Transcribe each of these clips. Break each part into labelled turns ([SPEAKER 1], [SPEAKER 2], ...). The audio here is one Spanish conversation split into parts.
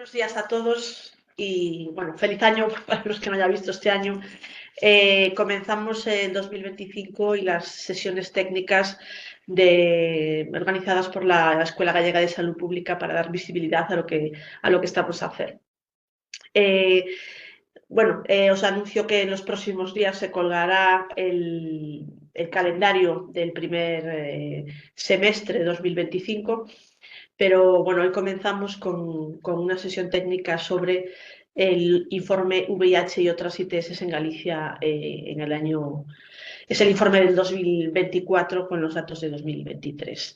[SPEAKER 1] Buenos días a todos y bueno, feliz año para los que no haya visto este año. Comenzamos en 2025 y las sesiones técnicas organizadas por la Escuela Gallega de Salud Pública para dar visibilidad a lo que estamos a hacer. Os anuncio que en los próximos días se colgará el calendario del primer semestre de 2025. Pero bueno, hoy comenzamos con una sesión técnica sobre el informe VIH y otras ITS en Galicia en el año. Es el informe del 2024 con los datos de 2023.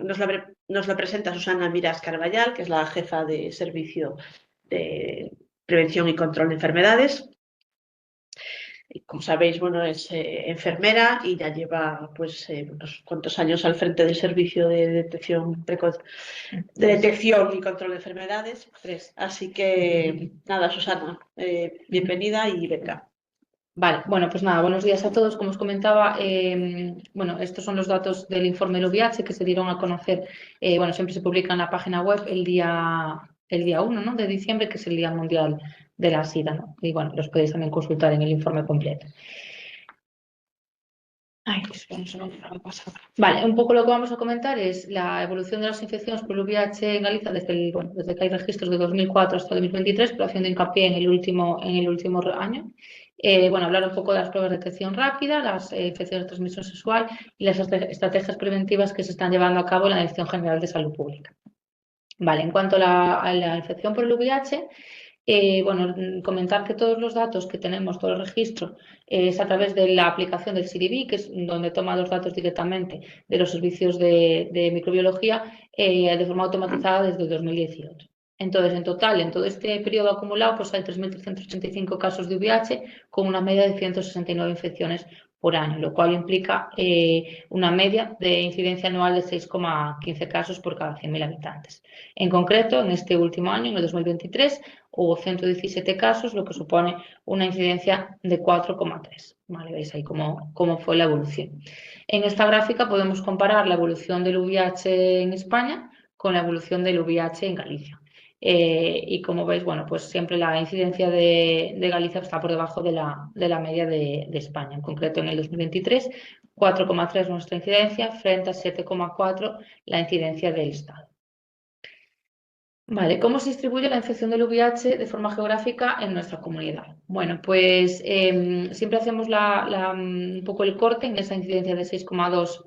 [SPEAKER 1] Nos lo presenta Susana Miras Carballal, que es la jefa de Servicio de Prevención y Control de Enfermedades. Como sabéis, bueno, es enfermera y ya lleva pues unos cuantos años al frente del servicio de detección y control de enfermedades. Así que nada, Susana, bienvenida y venga.
[SPEAKER 2] Vale, bueno, pues nada, buenos días a todos. Como os comentaba, bueno, estos son los datos del informe del VIH que se dieron a conocer, bueno, siempre se publica en la página web el día 1, ¿no?, de diciembre, que es el Día Mundial de la SIDA, ¿no? Y bueno, los podéis también consultar en el informe completo. Vale, un poco lo que vamos a comentar es la evolución de las infecciones por VIH en Galicia desde que hay registros de 2004 hasta 2023, pero haciendo hincapié en el último año. Bueno, hablar un poco de las pruebas de detección rápida, las infecciones de transmisión sexual y las estrategias preventivas que se están llevando a cabo en la Dirección General de Salud Pública. Vale, en cuanto a la infección por el VIH, bueno, comentar que todos los datos que tenemos, todo el registro, es a través de la aplicación del CIRIBI, que es donde toma los datos directamente de los servicios de microbiología de forma automatizada desde 2018. Entonces, en total, en todo este periodo acumulado, pues hay 3.385 casos de VIH con una media de 169 infecciones por año, lo cual implica una media de incidencia anual de 6,15 casos por cada 100.000 habitantes. En concreto, en este último año, en el 2023, hubo 117 casos, lo que supone una incidencia de 4,3. ¿Vale? Veis ahí cómo fue la evolución. En esta gráfica podemos comparar la evolución del VIH en España con la evolución del VIH en Galicia. Y como veis, bueno, pues siempre la incidencia de Galicia está por debajo de la media de España. En concreto, en el 2023, 4,3 nuestra incidencia frente a 7,4 la incidencia del Estado. Vale, ¿cómo se distribuye la infección del VIH de forma geográfica en nuestra comunidad? Bueno, pues siempre hacemos un poco el corte en esa incidencia de 6,2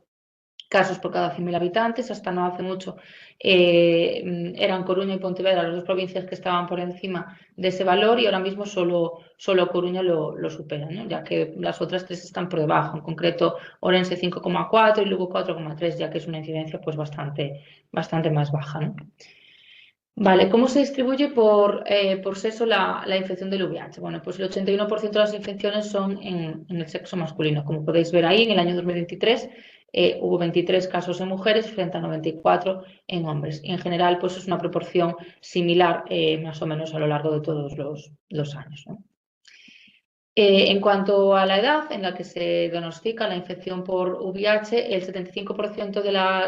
[SPEAKER 2] casos por cada 100.000 habitantes. Hasta no hace mucho eran Coruña y Pontevedra las dos provincias que estaban por encima de ese valor y ahora mismo solo Coruña lo supera, ¿no?, ya que las otras tres están por debajo. En concreto, Orense 5,4 y Lugo 4,3, ya que es una incidencia pues bastante más baja, ¿no? Vale, ¿cómo se distribuye por sexo la infección del VIH? Bueno, pues el 81% de las infecciones son en el sexo masculino. Como podéis ver ahí, en el año 2023 hubo 23 casos en mujeres frente a 94 en hombres. Y en general, pues es una proporción similar más o menos a lo largo de todos los años, ¿no? En cuanto a la edad en la que se diagnostica la infección por VIH, el 75%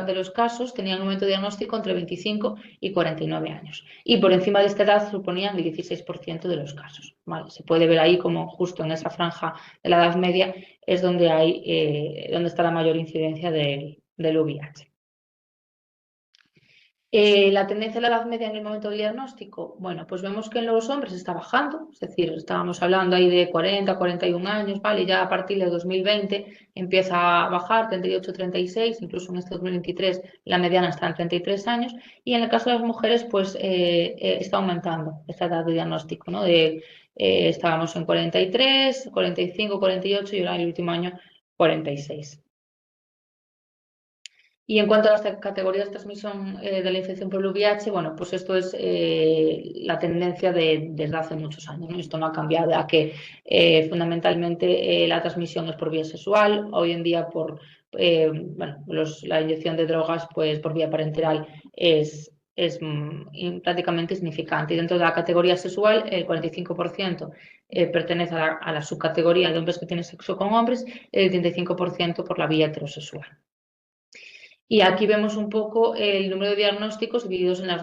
[SPEAKER 2] de los casos tenían un momento de diagnóstico entre 25 y 49 años. Y por encima de esta edad suponían el 16% de los casos. ¿Vale? Se puede ver ahí como justo en esa franja de la edad media es donde está la mayor incidencia del VIH. La tendencia a la edad media en el momento del diagnóstico, bueno, pues vemos que en los hombres está bajando, es decir, estábamos hablando ahí de 40, 41 años, ¿vale? Ya a partir de 2020 empieza a bajar, 38, 36, incluso en este 2023 la mediana está en 33 años, y en el caso de las mujeres, pues está aumentando esta edad de diagnóstico, ¿no? Estábamos en 43, 45, 48 y ahora en el último año 46. Y en cuanto a las categorías de transmisión de la infección por el VIH, bueno, pues esto es la tendencia desde hace muchos años, ¿no? Esto no ha cambiado, ya que fundamentalmente la transmisión es por vía sexual. Hoy en día la inyección de drogas pues, por vía parenteral es prácticamente insignificante. Y dentro de la categoría sexual, el 45% pertenece a la subcategoría de hombres que tienen sexo con hombres, el 35% por la vía heterosexual. Y aquí vemos un poco el número de diagnósticos divididos en las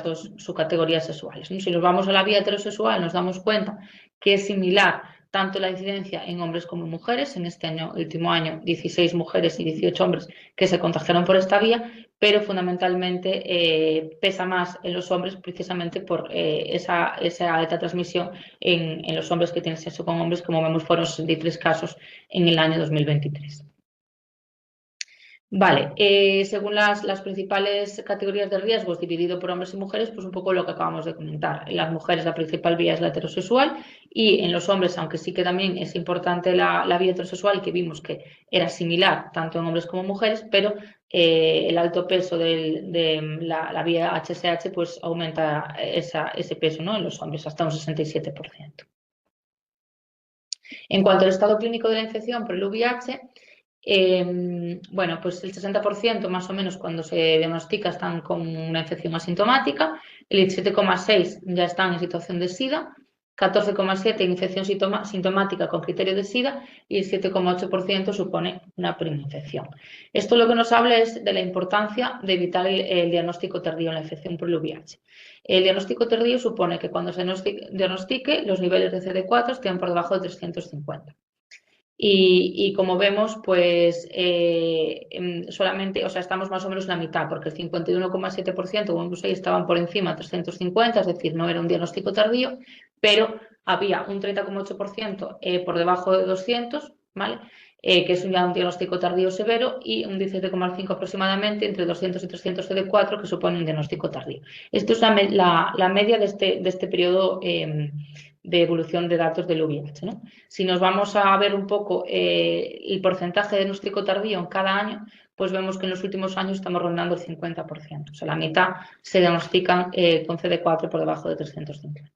[SPEAKER 2] dos subcategorías sexuales, ¿no? Si nos vamos a la vía heterosexual, nos damos cuenta que es similar tanto la incidencia en hombres como en mujeres. En este último año, 16 mujeres y 18 hombres que se contagiaron por esta vía, pero fundamentalmente pesa más en los hombres precisamente por esa alta transmisión en los hombres que tienen sexo con hombres, como vemos fueron 63 casos en el año 2023. Vale, según las principales categorías de riesgos dividido por hombres y mujeres, pues un poco lo que acabamos de comentar. En las mujeres la principal vía es la heterosexual y en los hombres, aunque sí que también es importante la vía heterosexual, que vimos que era similar tanto en hombres como en mujeres, pero el alto peso de la vía HSH pues aumenta ese peso, ¿no? En los hombres hasta un 67%. En cuanto al estado clínico de la infección por el VIH, bueno, pues el 60% más o menos cuando se diagnostica están con una infección asintomática, el 17,6% ya están en situación de SIDA, 14,7% en infección sintomática con criterio de SIDA y el 7,8% supone una preinfección. Esto lo que nos habla es de la importancia de evitar el diagnóstico tardío en la infección por el VIH. El diagnóstico tardío supone que cuando se diagnostique los niveles de CD4 estén por debajo de 350. Y como vemos, pues solamente, o sea, estamos más o menos en la mitad, porque el 51,7%, como vemos ahí, estaban por encima de 350, es decir, no era un diagnóstico tardío, pero había un 30,8% por debajo de 200, ¿vale? Que es ya un diagnóstico tardío severo, y un 17,5% aproximadamente entre 200 y 300 CD4, que supone un diagnóstico tardío. Esto es la media de este periodo de evolución de datos del VIH, ¿no? Si nos vamos a ver un poco el porcentaje de diagnóstico tardío en cada año, pues vemos que en los últimos años estamos rondando el 50%. O sea, la mitad se diagnostican con CD4 por debajo de 350.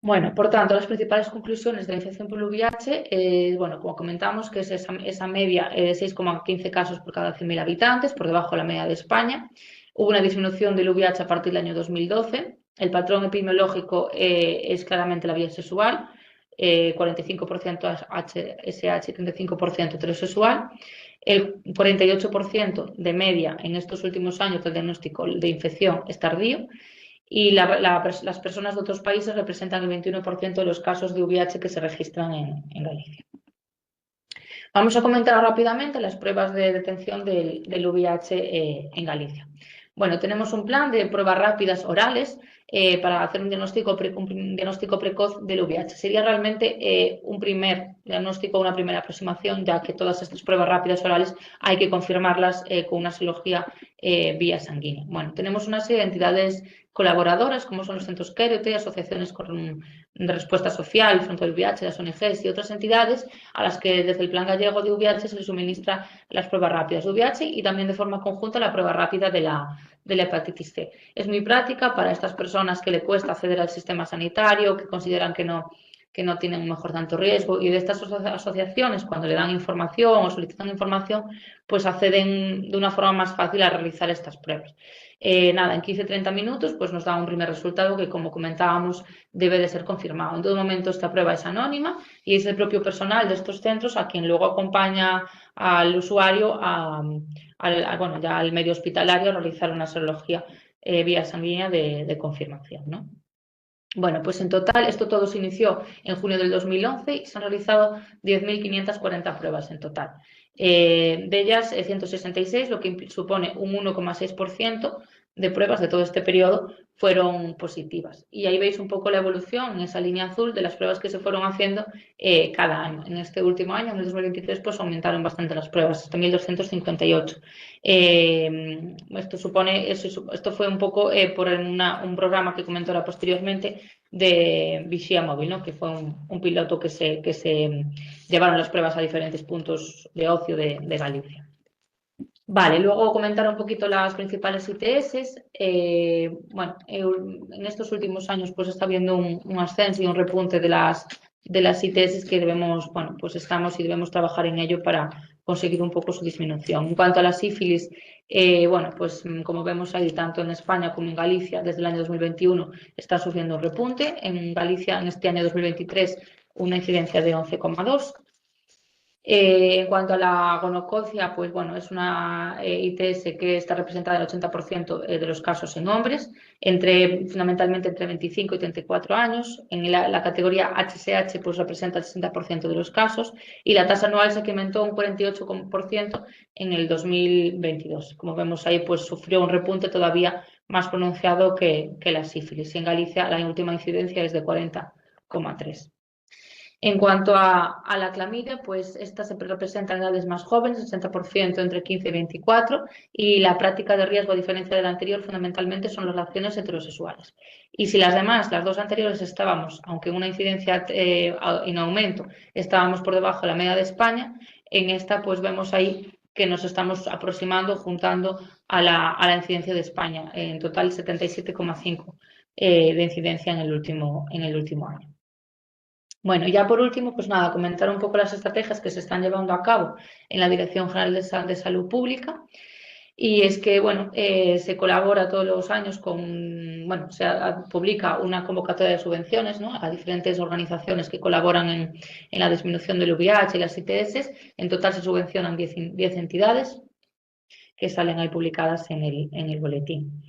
[SPEAKER 2] Bueno, por tanto, las principales conclusiones de la infección por VIH, bueno, como comentamos, que es esa media de 6,15 casos por cada 100.000 habitantes, por debajo de la media de España. Hubo una disminución del VIH a partir del año 2012. El patrón epidemiológico es claramente la vía sexual, 45% HSH, 35% heterosexual. El 48% de media en estos últimos años del diagnóstico de infección es tardío. Y las personas de otros países representan el 21% de los casos de VIH que se registran en Galicia. Vamos a comentar rápidamente las pruebas de detección del VIH en Galicia. Bueno, tenemos un plan de pruebas rápidas orales para hacer un diagnóstico precoz del VIH. Sería realmente un primer diagnóstico, una primera aproximación, ya que todas estas pruebas rápidas orales hay que confirmarlas con una serología vía sanguínea. Bueno, tenemos una serie de entidades colaboradoras, como son los centros Quérete, asociaciones de respuesta social, Frente del VIH, las ONGs y otras entidades a las que desde el Plan Gallego de VIH se les suministra las pruebas rápidas de VIH y también de forma conjunta la prueba rápida de la hepatitis C. Es muy práctica para estas personas que le cuesta acceder al sistema sanitario, que consideran que no tienen un mejor tanto riesgo, y de estas asociaciones, cuando le dan información o solicitan información, pues acceden de una forma más fácil a realizar estas pruebas. Nada, en 15-30 minutos pues nos da un primer resultado que, como comentábamos, debe de ser confirmado. En todo momento esta prueba es anónima y es el propio personal de estos centros a quien luego acompaña al usuario bueno, ya al medio hospitalario a realizar una serología vía sanguínea de confirmación, ¿no? Bueno, pues en total esto todo se inició en junio del 2011 y se han realizado 10.540 pruebas en total. De ellas, 166, lo que supone un 1,6% de pruebas de todo este periodo, fueron positivas. Y ahí veis un poco la evolución en esa línea azul de las pruebas que se fueron haciendo cada año. En este último año, en el 2023, pues aumentaron bastante las pruebas, hasta 1.258. Esto fue un poco por un programa que comentó ahora posteriormente de Vigía Móvil, ¿no? Que fue un piloto que se llevaron las pruebas a diferentes puntos de ocio de Galicia. Vale, luego comentar un poquito las principales ITS. Bueno, en estos últimos años pues está habiendo un ascenso y un repunte de las ITS que debemos, bueno, pues estamos y debemos trabajar en ello para conseguir un poco su disminución. En cuanto a la sífilis, bueno, pues como vemos ahí, tanto en España como en Galicia, desde el año 2021 está sufriendo un repunte. En Galicia, en este año 2023, una incidencia de 11,2. En cuanto a la gonococia, pues bueno, es una ITS que está representada en el 80% de los casos en hombres, fundamentalmente entre 25 y 34 años. En la categoría HSH pues representa el 60% de los casos y la tasa anual se incrementó un 48% en el 2022. Como vemos ahí, pues sufrió un repunte todavía más pronunciado que la sífilis. Y en Galicia la última incidencia es de 40,3. En cuanto a la clamidia, pues esta se representa en edades más jóvenes, 60% entre 15 y 24, y la práctica de riesgo, a diferencia de la anterior, fundamentalmente son las relaciones heterosexuales. Y si las demás, las dos anteriores, estábamos, aunque en una incidencia en aumento, estábamos por debajo de la media de España, en esta pues vemos ahí que nos estamos aproximando, juntando a la incidencia de España, en total 77,5 de incidencia en el último año. Bueno, ya por último, pues nada, comentar un poco las estrategias que se están llevando a cabo en la Dirección General de Salud Pública. Y es que, bueno, se colabora todos los años bueno, se publica una convocatoria de subvenciones, ¿no?, a diferentes organizaciones que colaboran en la disminución del VIH y las ITS. En total se subvencionan 10 entidades que salen ahí publicadas en el boletín.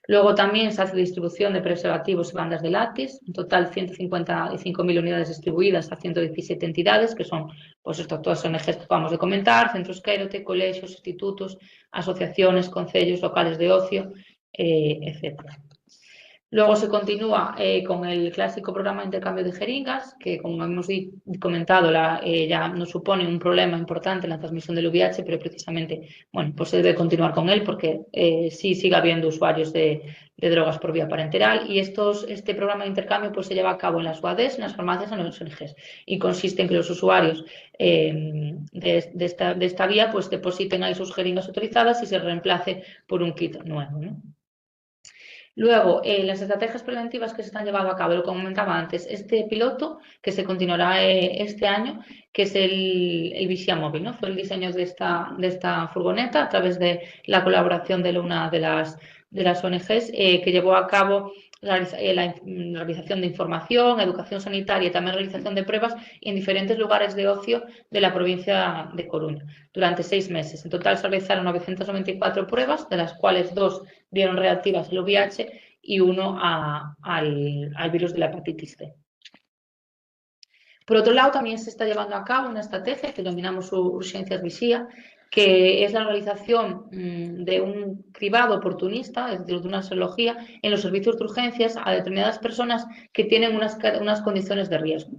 [SPEAKER 2] Luego también se hace distribución de preservativos y bandas de látex, en total 155.000 unidades distribuidas a 117 entidades, que son pues todas ONGs que acabamos de comentar, centros Quérote, colegios, institutos, asociaciones, concellos locales de ocio, etc. Luego se continúa con el clásico programa de intercambio de jeringas, que como hemos comentado ya nos supone un problema importante en la transmisión del VIH, pero precisamente, bueno, pues se debe continuar con él porque sí sigue habiendo usuarios de drogas por vía parenteral, y este programa de intercambio pues se lleva a cabo en las UADs, en las farmacias, en los ONGs, y consiste en que los usuarios de esta vía pues depositen ahí sus jeringas autorizadas y se reemplace por un kit nuevo, ¿no? Luego, las estrategias preventivas que se están llevando a cabo, lo comentaba antes, este piloto que se continuará este año, que es el Visia Móvil, ¿no? Fue el diseño de esta furgoneta a través de la colaboración de una de las ONGs que llevó a cabo la realización de información, educación sanitaria y también realización de pruebas en diferentes lugares de ocio de la provincia de Coruña durante 6 meses. En total se realizaron 994 pruebas, de las cuales 2 dieron reactivas al VIH y 1 al virus de la hepatitis C. Por otro lado, también se está llevando a cabo una estrategia que denominamos Urgencias Visía, que es la realización de un cribado oportunista, es decir, de una serología en los servicios de urgencias a determinadas personas que tienen unas condiciones de riesgo,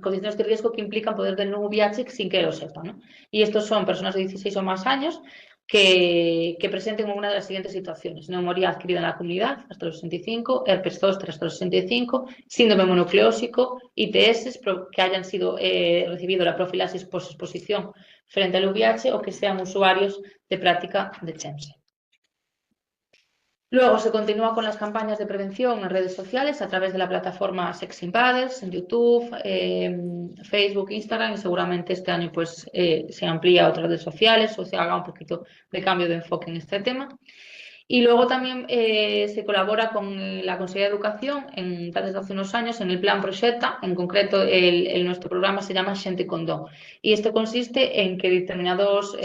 [SPEAKER 2] condiciones de riesgo que implican poder tener un VIH sin que lo sepan, ¿no? Y estos son personas de 16 o más años que presenten una de las siguientes situaciones: neumonía adquirida en la comunidad hasta los 65, herpes zóster hasta los 65, síndrome mononucleósico, ITS que hayan recibido la profilaxis post-exposición frente al VIH o que sean usuarios de práctica de CHEMSE. Luego se continúa con las campañas de prevención en redes sociales a través de la plataforma Sex Invaders, en YouTube, Facebook, Instagram, y seguramente este año pues, se amplía a otras redes sociales o se haga un poquito de cambio de enfoque en este tema. Y luego también se colabora con la Consejería de Educación desde hace unos años en el Plan Proxecta. En concreto, nuestro programa se llama Xente Condón. Y esto consiste en que determinados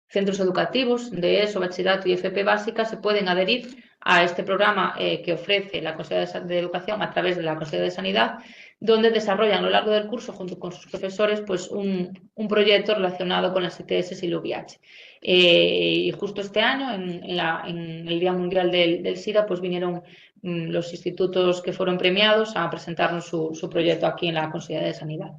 [SPEAKER 2] centros educativos de ESO, bachillerato y FP básica se pueden adherir a este programa que ofrece la Consejería de Educación a través de la Consejería de Sanidad, donde desarrollan a lo largo del curso, junto con sus profesores, pues un proyecto relacionado con las ITS y el VIH. Y justo este año, en el Día Mundial del SIDA, pues vinieron los institutos que fueron premiados a presentarnos su proyecto aquí en la Consejería de Sanidad.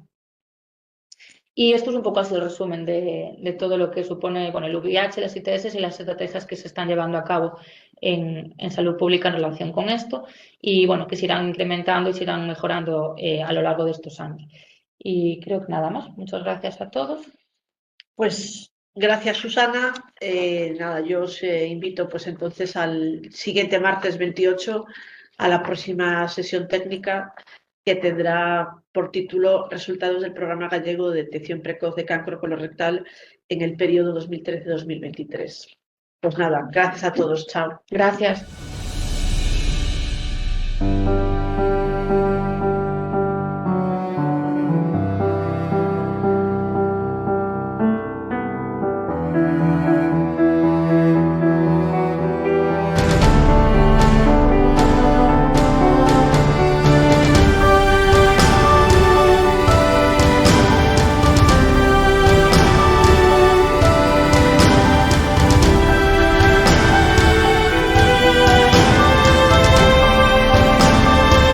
[SPEAKER 2] Y esto es un poco así el resumen de todo lo que supone, bueno, el VIH, las ITS y las estrategias que se están llevando a cabo en salud pública en relación con esto, y bueno, que se irán incrementando y se irán mejorando a lo largo de estos años. Y creo que nada más. Muchas gracias a todos.
[SPEAKER 1] Pues gracias, Susana. Nada, yo os invito pues entonces al siguiente martes 28 a la próxima sesión técnica, que tendrá por título Resultados del Programa Gallego de Detección Precoz de Cancro Colorectal en el periodo 2013-2023. Pues nada, gracias a todos. Chao.
[SPEAKER 2] Gracias. Adiós.